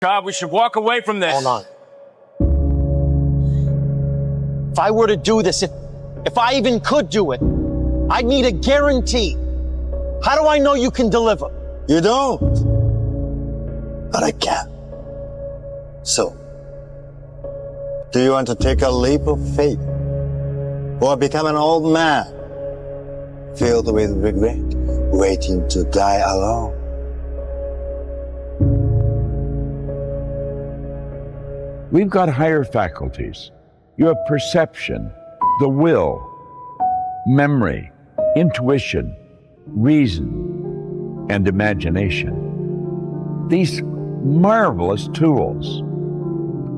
God, we should walk away from this. Hold on. If I were to do this, if I even could do it, I'd need a guarantee. How do I know you can deliver? You don't. But I can. So, do you want to take a leap of faith? Or become an old man, filled with regret, waiting to die alone? We've got higher faculties. You have perception, the will, memory, intuition, reason, and imagination. These marvelous tools.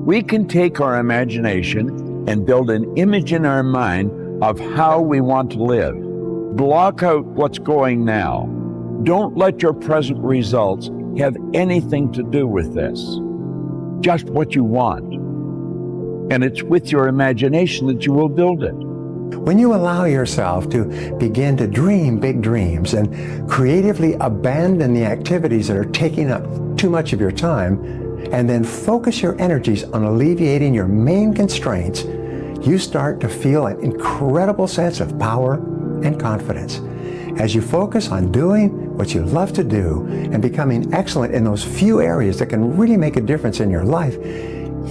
We can take our imagination and build an image in our mind of how we want to live. Block out what's going now. Don't let your present results have anything to do with this. Just what you want. And it's with your imagination that you will build it. When you allow yourself to begin to dream big dreams and creatively abandon the activities that are taking up too much of your time, and then focus your energies on alleviating your main constraints, you start to feel an incredible sense of power and confidence. As you focus on doing what you love to do and becoming excellent in those few areas that can really make a difference in your life,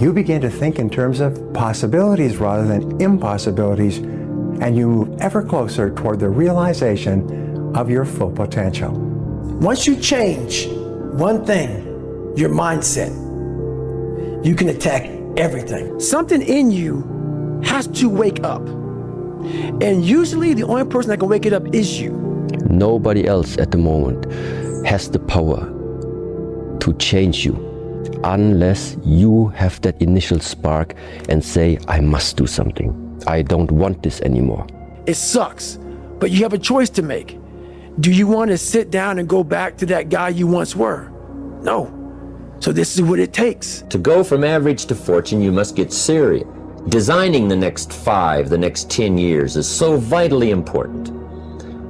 you begin to think in terms of possibilities rather than impossibilities, and you move ever closer toward the realization of your full potential. Once you change one thing, your mindset, you can attack everything. Something in you has to wake up. And usually the only person that can wake it up is you. Nobody else at the moment has the power to change you unless you have that initial spark and say, I must do something. I don't want this anymore. It sucks, but you have a choice to make. Do you want to sit down and go back to that guy you once were? No. So this is what it takes. To go from average to fortune, you must get serious. Designing the next 5, the next 10 years is so vitally important.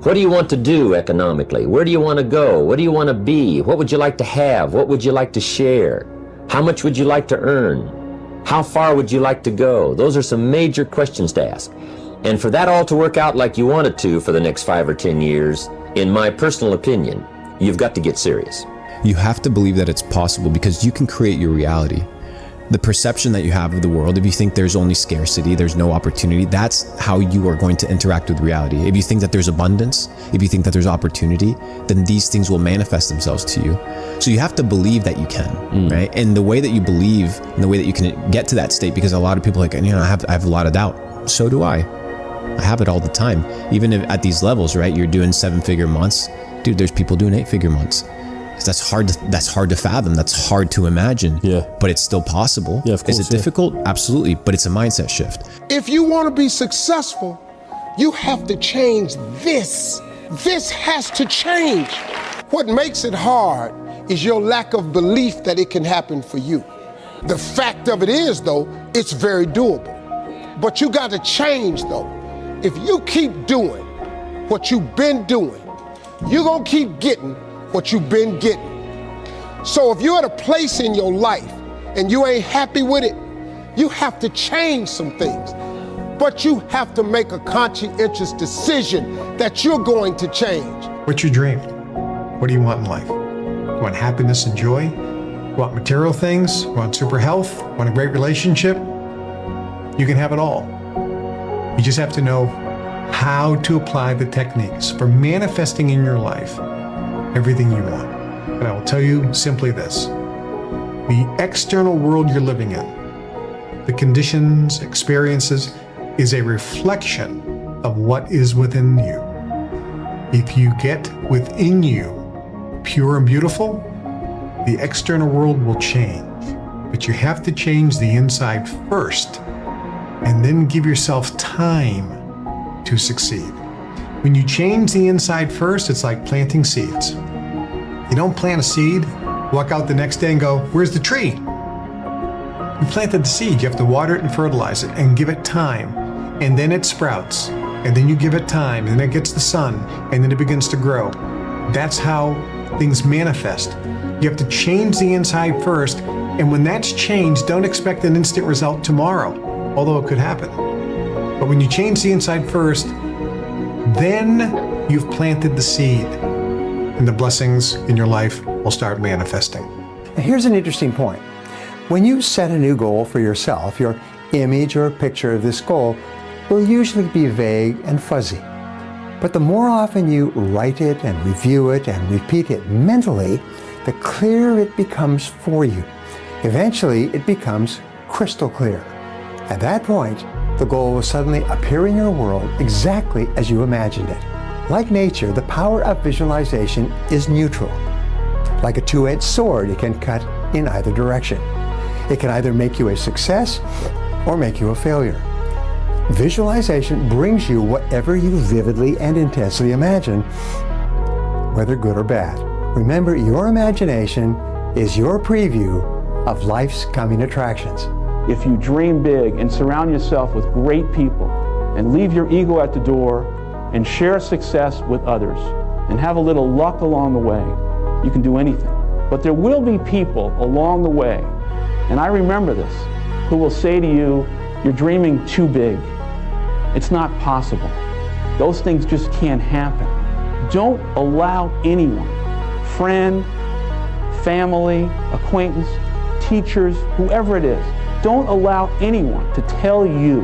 What do you want to do economically? Where do you want to go? What do you want to be? What would you like to have? What would you like to share? How much would you like to earn? How far would you like to go? Those are some major questions to ask. And for that all to work out like you want it to for the next 5 or 10 years, in my personal opinion, you've got to get serious. You have to believe that it's possible because you can create your reality. The perception that you have of the world, if you think there's only scarcity, there's no opportunity, that's how you are going to interact with reality. If you think that there's abundance, if you think that there's opportunity, then these things will manifest themselves to you. So you have to believe that you can, right? And the way that you believe and the way that you can get to that state, because a lot of people are like, I have a lot of doubt. So do I. I have it all the time. Even if at these levels, right? You're doing 7-figure months. Dude, there's people doing 8-figure months. That's hard to fathom. That's hard to imagine. Yeah. But it's still possible. Yeah, of course. Is it difficult? Absolutely. But it's a mindset shift. If you want to be successful, you have to change this. This has to change. What makes it hard is your lack of belief that it can happen for you. The fact of it is, though, it's very doable. But you got to change, though. If you keep doing what you've been doing, you're going to keep getting what you've been getting. So if you're at a place in your life and you ain't happy with it, you have to change some things. But you have to make a conscientious decision that you're going to change. What's your dream? What do you want in life? You want happiness and joy? You want material things? You want super health? Want a great relationship? You can have it all. You just have to know how to apply the techniques for manifesting in your life everything you want. And I will tell you simply this. The external world you're living in, the conditions, experiences, is a reflection of what is within you. If you get within you pure and beautiful, the external world will change. But you have to change the inside first, and then give yourself time to succeed. When you change the inside first, it's like planting seeds. You don't plant a seed, walk out the next day and go, where's the tree? You planted the seed, you have to water it and fertilize it and give it time. And then it sprouts, and then you give it time, and then it gets the sun, and then it begins to grow. That's how things manifest. You have to change the inside first, And when that's changed, don't expect an instant result tomorrow, although it could happen. But when you change the inside first, then you've planted the seed, and the blessings in your life will start manifesting. Now, here's an interesting point. When you set a new goal for yourself, your image or picture of this goal will usually be vague and fuzzy. But the more often you write it and review it and repeat it mentally, the clearer it becomes for you. Eventually, it becomes crystal clear. At that point, the goal will suddenly appear in your world exactly as you imagined it. Like nature, the power of visualization is neutral. Like a two-edged sword, it can cut in either direction. It can either make you a success or make you a failure. Visualization brings you whatever you vividly and intensely imagine, whether good or bad. Remember, your imagination is your preview of life's coming attractions. If you dream big and surround yourself with great people and leave your ego at the door and share success with others and have a little luck along the way, you can do anything. But there will be people along the way, and I remember this, who will say to you, you're dreaming too big. It's not possible. Those things just can't happen. Don't allow anyone, friend, family, acquaintance, teachers, whoever it is, don't allow anyone to tell you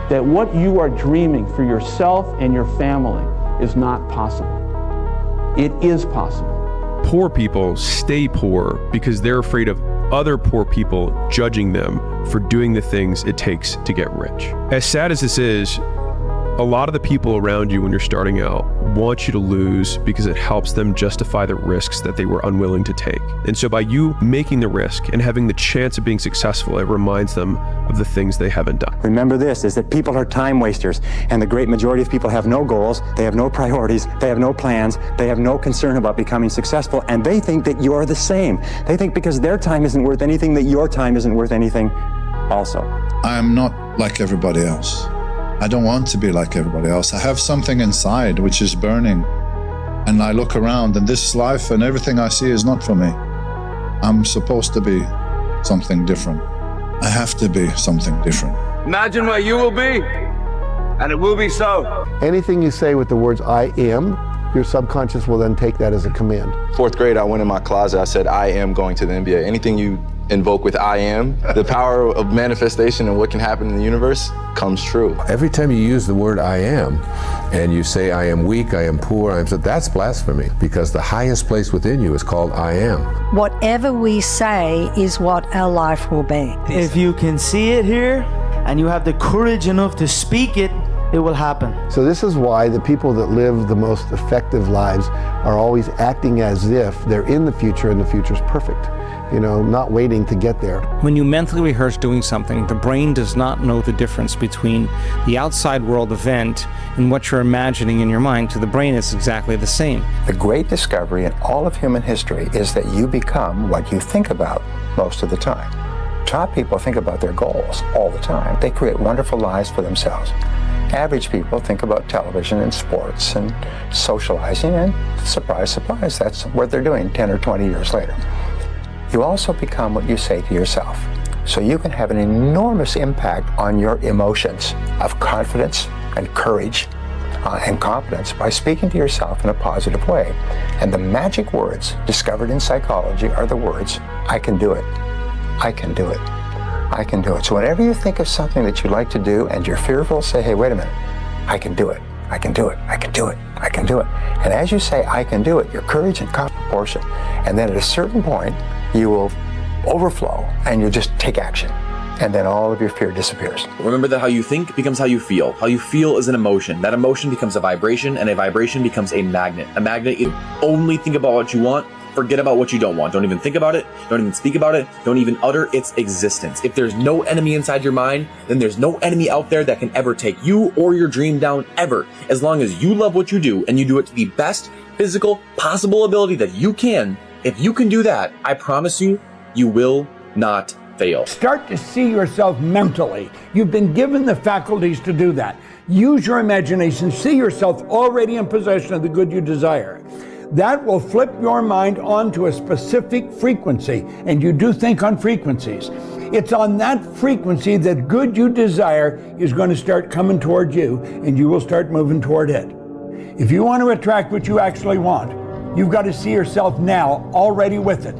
that what you are dreaming for yourself and your family is not possible. It is possible. Poor people stay poor because they're afraid of other poor people judging them for doing the things it takes to get rich. As sad as this is, a lot of the people around you when you're starting out want you to lose because it helps them justify the risks that they were unwilling to take. And so by you making the risk and having the chance of being successful, it reminds them of the things they haven't done. Remember this, is that people are time wasters, and the great majority of people have no goals, they have no priorities, they have no plans, they have no concern about becoming successful, and they think that you're the same. They think because their time isn't worth anything, that your time isn't worth anything also. I am not like everybody else. I don't want to be like everybody else. I have something inside which is burning, and I look around, and this life and everything I see is not for me. I'm supposed to be something different. I have to be something different. Imagine what you will be, and it will be so. Anything you say with the words I am, your subconscious will then take that as a command. Fourth grade, I went in my closet, I said, I am going to the NBA. Anything you invoke with I am, the power of manifestation and what can happen in the universe comes true. Every time you use the word I am, and you say I am weak, I am poor, I am so, that's blasphemy, because the highest place within you is called I am. Whatever we say is what our life will be. If you can see it here, and you have the courage enough to speak it, it will happen. So this is why the people that live the most effective lives are always acting as if they're in the future and the future's perfect. You know, not waiting to get there. When you mentally rehearse doing something, the brain does not know the difference between the outside world event and what you're imagining in your mind. To the brain, it's exactly the same. The great discovery in all of human history is that you become what you think about most of the time. Top people think about their goals all the time. They create wonderful lives for themselves. Average people think about television and sports and socializing, and surprise, surprise, that's what they're doing 10 or 20 years later. You also become what you say to yourself. So you can have an enormous impact on your emotions of confidence and courage and competence by speaking to yourself in a positive way. And the magic words discovered in psychology are the words, I can do it, I can do it, I can do it. So whenever you think of something that you like to do and you're fearful, say, hey, wait a minute, I can do it, I can do it, I can do it, I can do it. And as you say, I can do it, your courage and confidence proportion. And then at a certain point, you will overflow and you just take action. And then all of your fear disappears. Remember that how you think becomes how you feel. How you feel is an emotion. That emotion becomes a vibration, and a vibration becomes a magnet. A magnet, you only think about what you want, forget about what you don't want. Don't even think about it. Don't even speak about it. Don't even utter its existence. If there's no enemy inside your mind, then there's no enemy out there that can ever take you or your dream down ever. As long as you love what you do and you do it to the best physical possible ability that you can, if you can do that, I promise you, you will not fail. Start to see yourself mentally. You've been given the faculties to do that. Use your imagination. See yourself already in possession of the good you desire. That will flip your mind onto a specific frequency, and you do think on frequencies. It's on that frequency that good you desire is going to start coming toward you, and you will start moving toward it. If you want to attract what you actually want, you've got to see yourself now already with it.